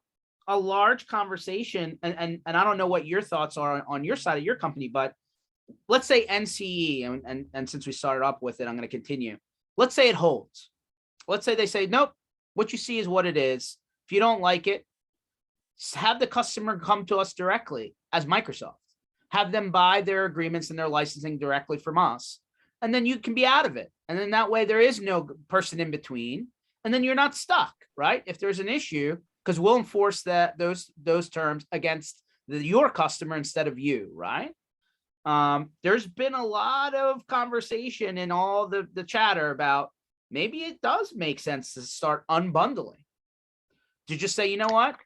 Speaker 1: large conversation, and I don't know what your thoughts are on your side of your company, but let's say NCE, and since we started up with it, I'm going to continue. Let's say it holds. Let's say they say, nope, what you see is what it is. If you don't like it, have the customer come to us directly as Microsoft. Have them buy their agreements and their licensing directly from us. And then you can be out of it. And then that way there is no person in between. And then you're not stuck, right? If there's an issue, because we'll enforce those terms against your customer instead of you, right? There's been a lot of conversation in all the chatter about maybe it does make sense to start unbundling. To just say, you know what?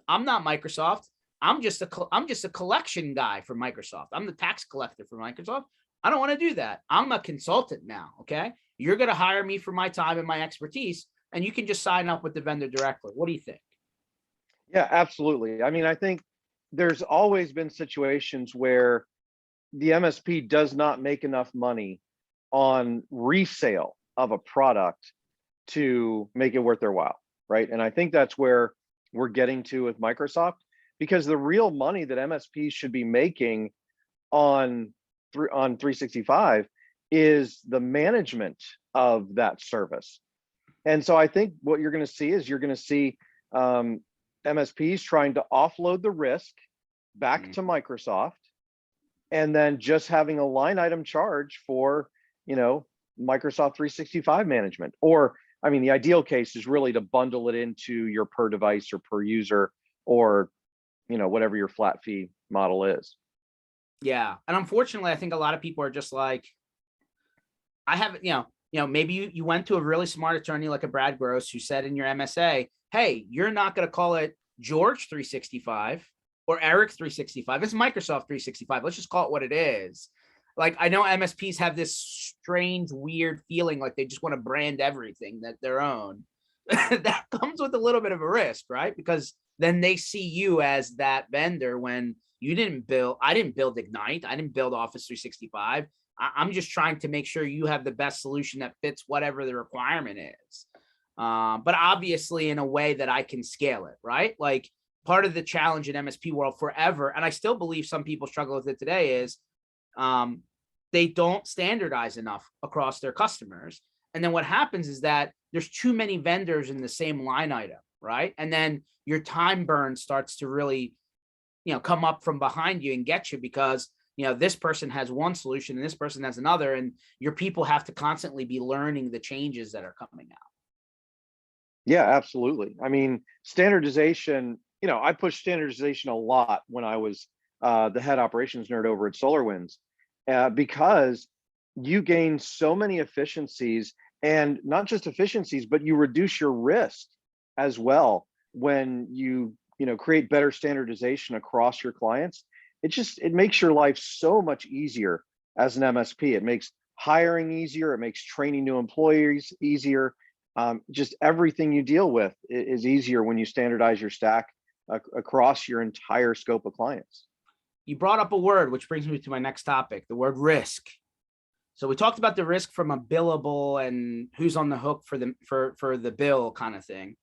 Speaker 1: I'm not Microsoft. I'm just a collection guy for Microsoft. I'm the tax collector for Microsoft. I don't want to do that. I'm a consultant now. Okay. You're going to hire me for my time and my expertise, and you can just sign up with the vendor directly. What do you think?
Speaker 2: Yeah, absolutely. I mean, I think there's always been situations where the MSP does not make enough money on resale of a product to make it worth their while, right? And I think that's where we're getting to with Microsoft, because the real money that MSPs should be making on 365 is the management of that service. And so I think what you're going to see is MSPs trying to offload the risk back to Microsoft, and then just having a line item charge for, Microsoft 365 management. Or, I mean, the ideal case is really to bundle it into your per device or per user, or, whatever your flat fee model is.
Speaker 1: Yeah. And unfortunately, I think a lot of people are just like, I haven't, maybe you went to a really smart attorney like a Brad Gross who said in your MSA, hey, you're not going to call it George 365 or Eric 365. It's Microsoft 365. Let's just call it what it is. Like, I know MSPs have this strange, weird feeling like they just want to brand everything that their own. That comes with a little bit of a risk, right? Because then they see you as that vendor when I didn't build Egnyte. I didn't build Office 365. I'm just trying to make sure you have the best solution that fits whatever the requirement is. But obviously in a way that I can scale it, right? Like, part of the challenge in MSP world forever, and I still believe some people struggle with it today, is they don't standardize enough across their customers. And then what happens is that there's too many vendors in the same line item, right? And then your time burn starts to really, come up from behind you and get you, because, this person has one solution and this person has another, and your people have to constantly be learning the changes that are coming out.
Speaker 2: Yeah, absolutely. I mean, standardization I pushed standardization a lot when I was the head operations nerd over at SolarWinds, because you gain so many efficiencies, and not just efficiencies, but you reduce your risk as well when you create better standardization across your clients. It makes your life so much easier as an MSP. It makes hiring easier. It makes training new employees easier. Just everything you deal with is easier when you standardize your stack across your entire scope of clients.
Speaker 1: You brought up a word, which brings me to my next topic, the word risk. So we talked about the risk from a billable and who's on the hook for the bill kind of thing.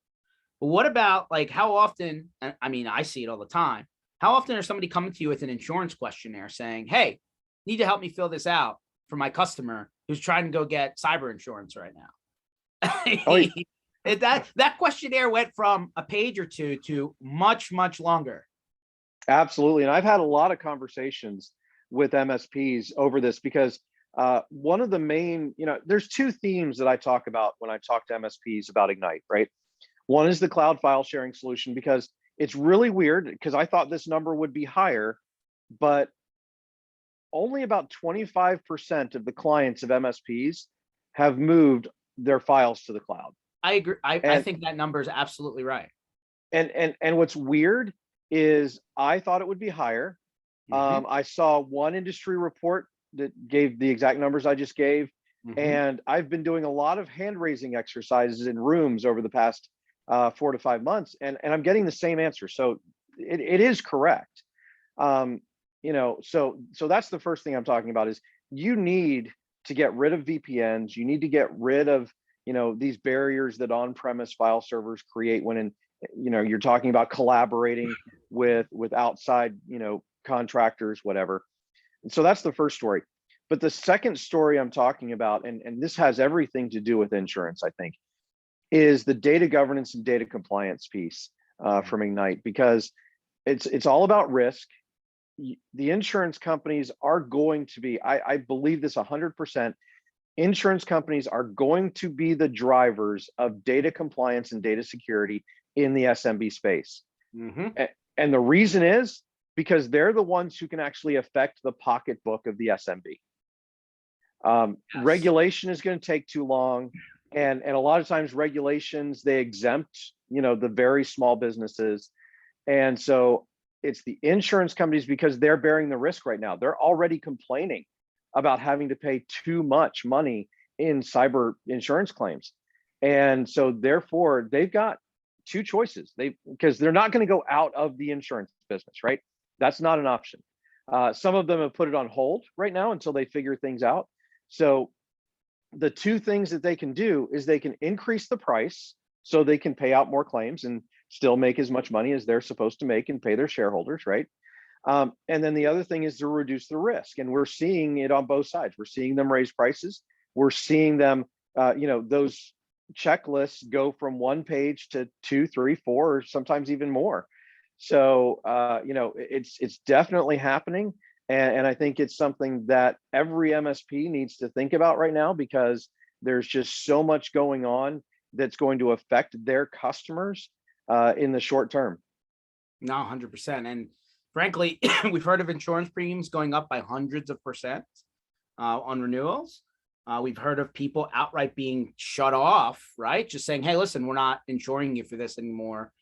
Speaker 1: But what about, like, how often, I mean, I see it all the time. How often is somebody coming to you with an insurance questionnaire saying, hey, need to help me fill this out for my customer who's trying to go get cyber insurance right now?
Speaker 2: Oh, yeah.
Speaker 1: That questionnaire went from a page or two to much, much longer.
Speaker 2: Absolutely. And I've had a lot of conversations with MSPs over this, because one of the main, there's two themes that I talk about when I talk to MSPs about Egnyte, right? One is the cloud file sharing solution, because it's really weird, because I thought this number would be higher, but only about 25% of the clients of MSPs have moved their files to the cloud.
Speaker 1: I agree. I think that number is absolutely right.
Speaker 2: And what's weird is I thought it would be higher. I saw one industry report that gave the exact numbers I just gave. And I've been doing a lot of hand raising exercises in rooms over the past 4 to 5 months, and I'm getting the same answer. So it is correct. So that's the first thing I'm talking about, is you need to get rid of VPNs. You need to get rid of these barriers that on-premise file servers create when you're talking about collaborating with outside contractors, whatever. And so that's the first story. But the second story I'm talking about, and this has everything to do with insurance, I think, is the data governance and data compliance piece from Egnyte, because it's all about risk. The insurance companies are going to be, I believe this 100%, insurance companies are going to be the drivers of data compliance and data security in the SMB space. And the reason is because they're the ones who can actually affect the pocketbook of the SMB. Yes. Regulation is going to take too long. And a lot of times regulations, they exempt, the very small businesses. And so it's the insurance companies, because they're bearing the risk right now. They're already complaining about having to pay too much money in cyber insurance claims. And so therefore they've got two choices. Because they're not going to go out of the insurance business, right? That's not an option. Some of them have put it on hold right now until they figure things out. So the two things that they can do is they can increase the price so they can pay out more claims and still make as much money as they're supposed to make and pay their shareholders, right? And then the other thing is to reduce the risk. And we're seeing it on both sides. We're seeing them raise prices. We're seeing them, those checklists go from 1 page to 2, 3, 4, or sometimes even more. So, it's definitely happening. And I think it's something that every MSP needs to think about right now, because there's just so much going on that's going to affect their customers in the short term.
Speaker 1: No, 100%. And frankly, we've heard of insurance premiums going up by hundreds of percent on renewals. We've heard of people outright being shut off, right? Just saying, hey, listen, we're not insuring you for this anymore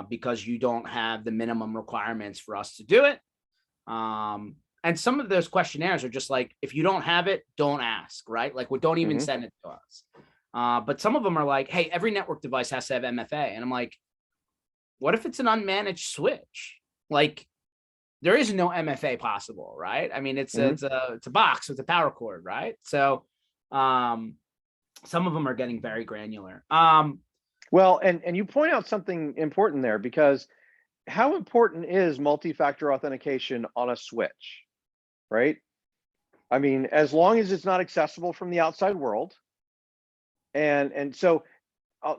Speaker 1: because you don't have the minimum requirements for us to do it. And some of those questionnaires are just like, if you don't have it, don't ask, right? Like, we don't even send it to us. But some of them are like, hey, every network device has to have MFA. And I'm like, what if it's an unmanaged switch? Like, there is no MFA possible, right? I mean, it's a box with a power cord, right? So some of them are getting very granular.
Speaker 2: Well, and you point out something important there, because how important is multi-factor authentication on a switch, right? I mean, as long as it's not accessible from the outside world. And so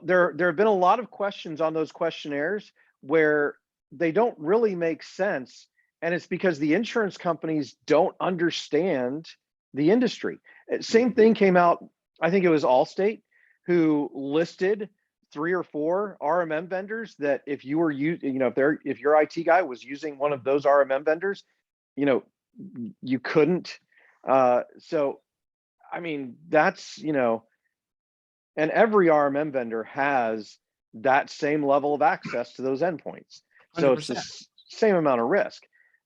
Speaker 2: there have been a lot of questions on those questionnaires where they don't really make sense. And it's because the insurance companies don't understand the industry. Same thing came out, I think it was Allstate, who listed 3 or 4 RMM vendors that if you were if your IT guy was using one of those RMM vendors, you know, you couldn't. So I mean, that's, and every RMM vendor has that same level of access to those endpoints. So it's the
Speaker 1: 100%.
Speaker 2: same amount of risk.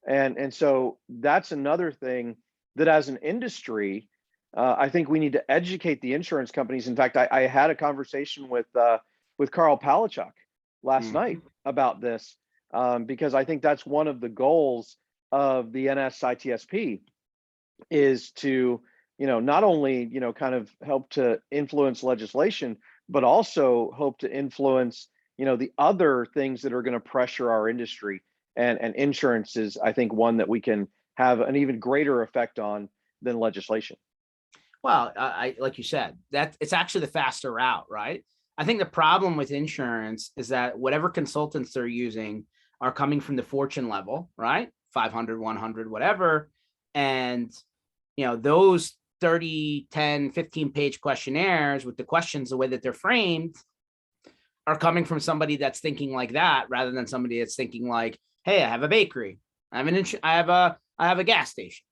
Speaker 2: And so that's another thing that as an industry, I think we need to educate the insurance companies. In fact, I had a conversation with Carl Palachuk last night about this, because I think that's one of the goals of the NSITSP is to, not only, kind of help to influence legislation, but also hope to influence, the other things that are going to pressure our industry. And insurance is, I think, one that we can have an even greater effect on than legislation.
Speaker 1: Well, I like you said, that it's actually the faster route, right? I think the problem with insurance is that whatever consultants they're using are coming from the fortune level, right? 500, 100, whatever. And, those 30, 10, 15-page questionnaires with the questions, the way that they're framed, are coming from somebody that's thinking like that rather than somebody that's thinking like, hey, I have a bakery. I have a gas station.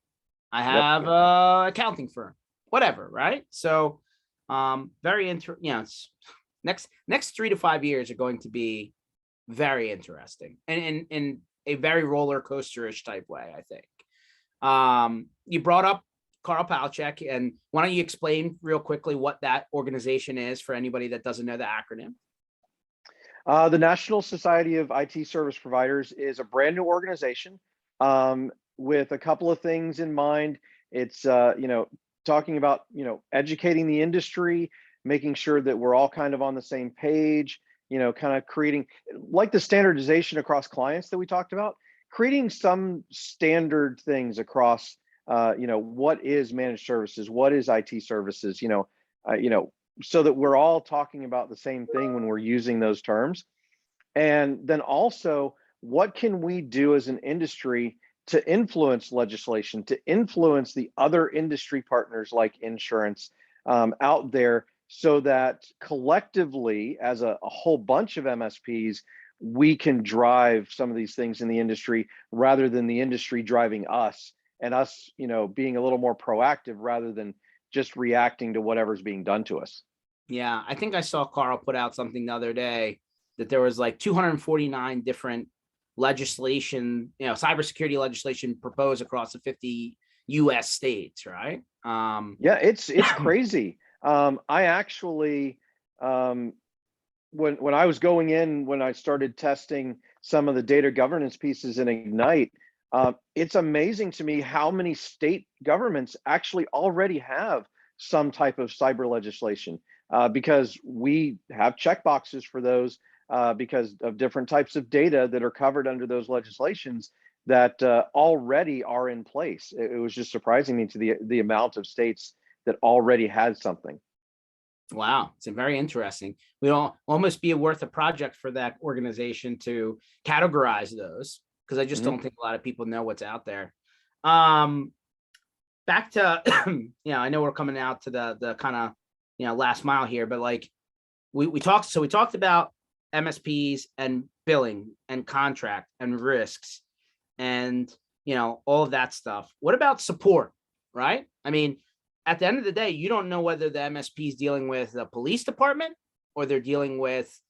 Speaker 1: I
Speaker 2: Yep.
Speaker 1: have a accounting firm, whatever, right? So very it's next 3 to 5 years are going to be very interesting and in a very roller coaster-ish type way, I think. You brought up Carl Palachuk, and why don't you explain real quickly what that organization is for anybody that doesn't know the acronym?
Speaker 2: The National Society of IT Service Providers is a brand new organization, with a couple of things in mind. It's talking about educating the industry, making sure that we're all kind of on the same page, kind of creating like the standardization across clients that we talked about, creating some standard things across what is managed services, what is IT services, so that we're all talking about the same thing when we're using those terms. And then also, what can we do as an industry to influence legislation, to influence the other industry partners like insurance out there, so that collectively, as a whole bunch of MSPs, we can drive some of these things in the industry rather than the industry driving us, and us, being a little more proactive rather than just reacting to whatever's being done to us.
Speaker 1: Yeah, I think I saw Carl put out something the other day that there was like 249 different legislation, cybersecurity legislation proposed across the 50 US states, right?
Speaker 2: Yeah, it's crazy. I actually, when I was going in, when I started testing some of the data governance pieces in Egnyte, it's amazing to me how many state governments actually already have some type of cyber legislation, because we have checkboxes for those, because of different types of data that are covered under those legislations that already are in place. It was just surprising me to the amount of states that already had something.
Speaker 1: Wow, it's very interesting. We'll almost be worth a project for that organization to categorize those, because I just don't think a lot of people know what's out there. Back to I know we're coming out to the kind of last mile here, but like we talked about MSPs and billing and contract and risks and all of that stuff. What about support, right? I mean, at the end of the day, you don't know whether the MSP is dealing with the police department or they're dealing with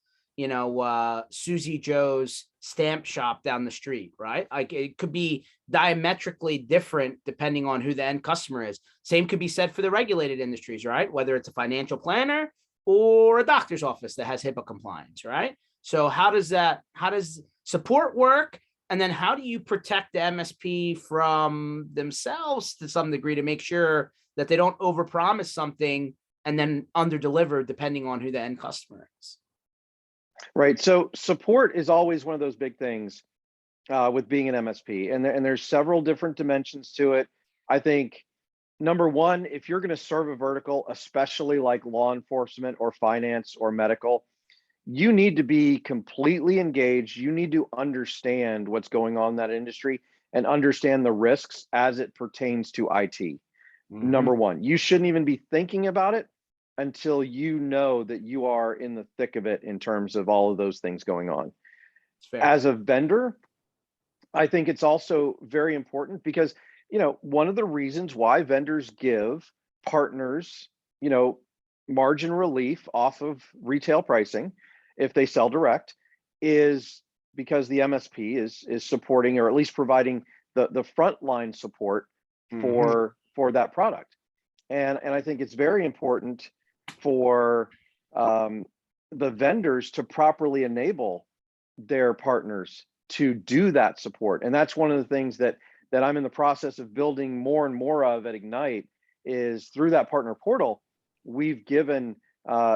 Speaker 1: Susie Joe's stamp shop down the street, right? Like it could be diametrically different depending on who the end customer is. Same could be said for the regulated industries, right? Whether it's a financial planner or a doctor's office that has HIPAA compliance, right? So how does support work? And then how do you protect the MSP from themselves to some degree to make sure that they don't overpromise something and then underdeliver depending on who the end customer is?
Speaker 2: Right. So support is always one of those big things with being an MSP, and there's several different dimensions to it. I think number one, if you're going to serve a vertical, especially like law enforcement or finance or medical, you need to be completely engaged. You need to understand what's going on in that industry and understand the risks as it pertains to IT. Number one, you shouldn't even be thinking about it until you know that you are in the thick of it in terms of all of those things going on.
Speaker 1: It's fair.
Speaker 2: As a vendor, I think it's also very important because, one of the reasons why vendors give partners, margin relief off of retail pricing if they sell direct is because the MSP is supporting, or at least providing the frontline support for that product. And I think it's very important for the vendors to properly enable their partners to do that support. And that's one of the things that I'm in the process of building more and more of at Egnyte, is through that partner portal, we've given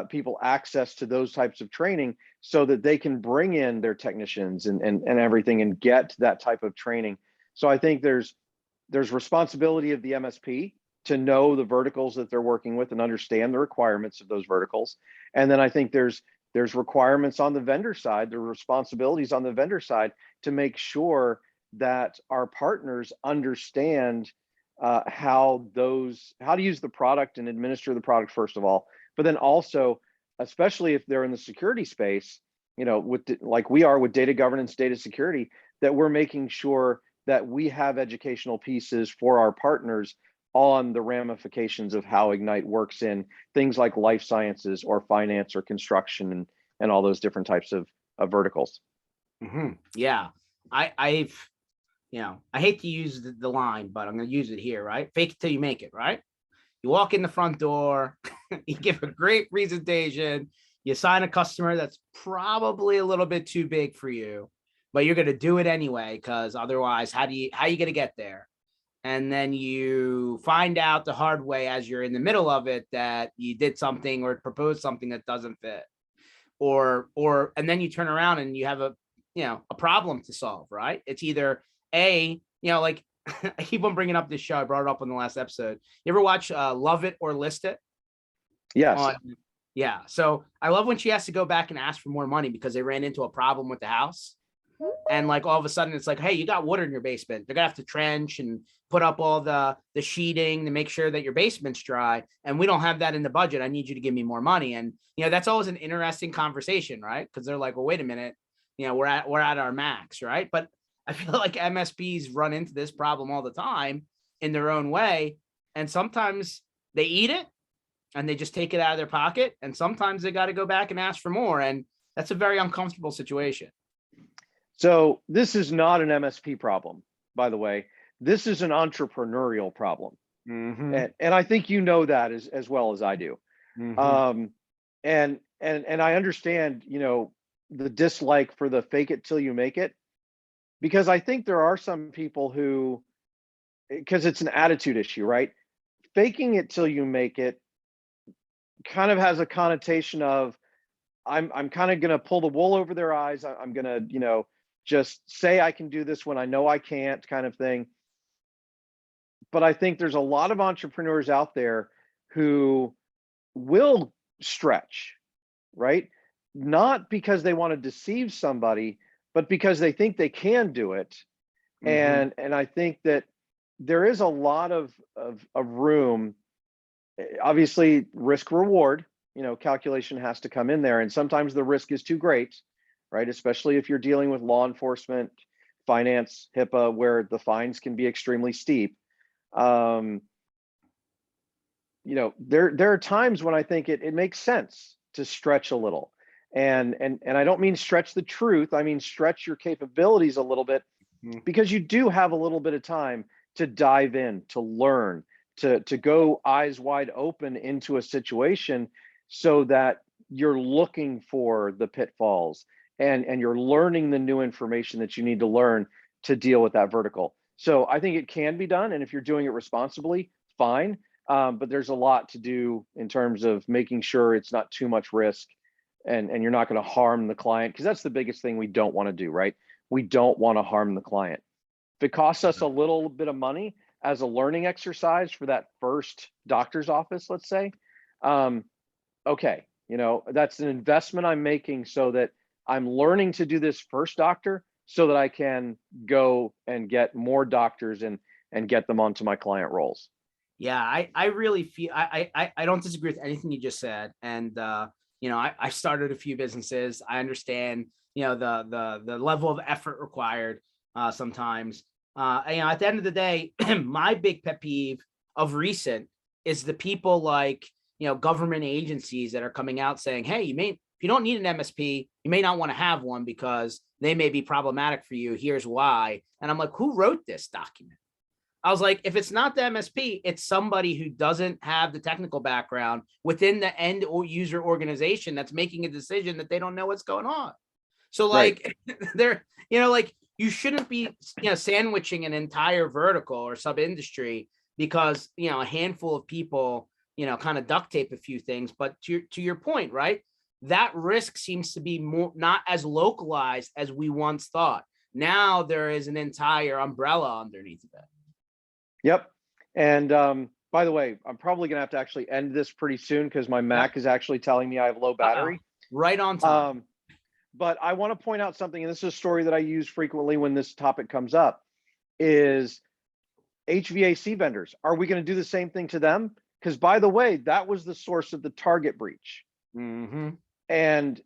Speaker 2: people access to those types of training so that they can bring in their technicians and everything and get that type of training. So I think there's responsibility of the MSP to know the verticals that they're working with and understand the requirements of those verticals. And then I think there's requirements on the vendor side, the responsibilities on the vendor side to make sure that our partners understand how to use the product and administer the product, first of all, but then also, especially if they're in the security space, like we are with data governance, data security, that we're making sure that we have educational pieces for our partners on the ramifications of how Egnyte works in things like life sciences or finance or construction and all those different types of verticals.
Speaker 1: Yeah, I've I hate to use the line, but I'm going to use it here, right? Fake it till you make it, right? You walk in the front door, you give a great presentation, you sign a customer that's probably a little bit too big for you, but you're going to do it anyway, because otherwise, how are you going to get there? And then you find out the hard way as you're in the middle of it that you did something or proposed something that doesn't fit, and then you turn around and you have a problem to solve, right? It's either like I keep on bringing up this show. I brought it up on the last episode. You ever watch Love It or List It?
Speaker 2: Yes.
Speaker 1: Yeah. So I love when she has to go back and ask for more money because they ran into a problem with the house. And like all of a sudden it's like, hey, you got water in your basement. They're gonna have to trench and put up all the sheeting to make sure that your basement's dry. And we don't have that in the budget. I need you to give me more money. And that's always an interesting conversation, right? Because they're like, well, wait a minute, we're at our max, right? But I feel like MSPs run into this problem all the time in their own way. And sometimes they eat it and they just take it out of their pocket. And sometimes they got to go back and ask for more. And that's a very uncomfortable situation.
Speaker 2: So this is not an MSP problem, by the way. This is an entrepreneurial problem. And I think that as well as I do. And I understand, the dislike for the fake it till you make it, because I think there are some people who, because it's an attitude issue, right? Faking it till you make it kind of has a connotation of I'm kind of going to pull the wool over their eyes. I'm going to, just say I can do this when I know I can't, kind of thing. But I think there's a lot of entrepreneurs out there who will stretch, right? Not because they want to deceive somebody, but because they think they can do it. And I think that there is a lot of room. Obviously, risk reward, calculation has to come in there. And sometimes the risk is too great, right? Especially if you're dealing with law enforcement, finance, HIPAA, where the fines can be extremely steep. There are times when I think it makes sense to stretch a little. And I don't mean stretch the truth. I mean, stretch your capabilities a little bit, because you do have a little bit of time to dive in, to learn, to go eyes wide open into a situation so that you're looking for the pitfalls and you're learning the new information that you need to learn to deal with that vertical. So I think it can be done. And if you're doing it responsibly, fine. But there's a lot to do in terms of making sure it's not too much risk and you're not going to harm the client, because that's the biggest thing we don't want to do, right? We don't want to harm the client. If it costs us a little bit of money as a learning exercise for that first doctor's office, let's say, okay, that's an investment I'm making so that I'm learning to do this first doctor so that I can go and get more doctors and get them onto my client roles.
Speaker 1: Yeah, I really feel I don't disagree with anything you just said. And I started a few businesses. I understand, the level of effort required sometimes. At the end of the day, my big pet peeve of recent is the people like, government agencies that are coming out saying, hey, if you don't need an MSP, you may not want to have one because they may be problematic for you. Here's why. And I'm like, who wrote this document? I was like, if it's not the MSP, it's somebody who doesn't have the technical background within the end or user organization that's making a decision that they don't know what's going on. So
Speaker 2: Right.
Speaker 1: like they're, like you shouldn't be, sandwiching an entire vertical or sub industry because, a handful of people, kind of duct tape a few things. But to your point, right? That risk seems to be more not as localized as we once thought. Now there is an entire umbrella underneath of it.
Speaker 2: Yep. And by the way, I'm probably gonna have to actually end this pretty soon because my Mac is actually telling me I have low battery.
Speaker 1: Right on time.
Speaker 2: But I want to point out something, and this is a story that I use frequently when this topic comes up, is HVAC vendors. Are we going to do the same thing to them? Because by the way, that was the source of the Target breach.
Speaker 1: Mm-hmm.
Speaker 2: And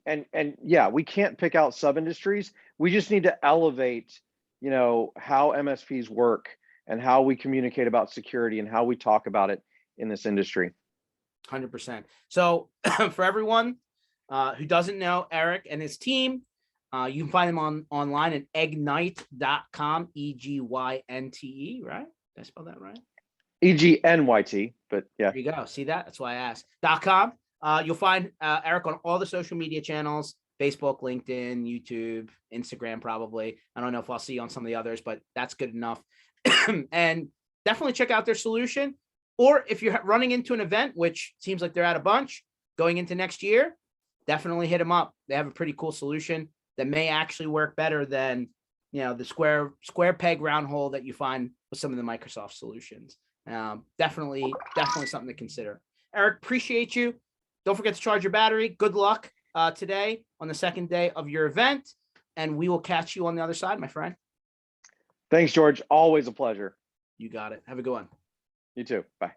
Speaker 2: yeah, we can't pick out sub industries. We just need to elevate, how MSPs work and how we communicate about security and how we talk about it in this industry.
Speaker 1: 100%. So for everyone who doesn't know Eric and his team, you can find them online at egnyte.com, EGYNTE, right? Did I spell that right?
Speaker 2: EGNYT, but yeah.
Speaker 1: There you go. See that? That's why I asked. .com. You'll find Eric on all the social media channels, Facebook, LinkedIn, YouTube, Instagram, probably. I don't know if I'll see you on some of the others, but that's good enough. And definitely check out their solution. Or if you're running into an event, which seems like they're at a bunch going into next year, definitely hit them up. They have a pretty cool solution that may actually work better than, the square peg round hole that you find with some of the Microsoft solutions. Definitely something to consider. Eric, appreciate you. Don't forget to charge your battery. Good luck today on the second day of your event, and we will catch you on the other side, my friend.
Speaker 2: Thanks, George. Always a pleasure.
Speaker 1: You got it. Have a good one.
Speaker 2: You too. Bye.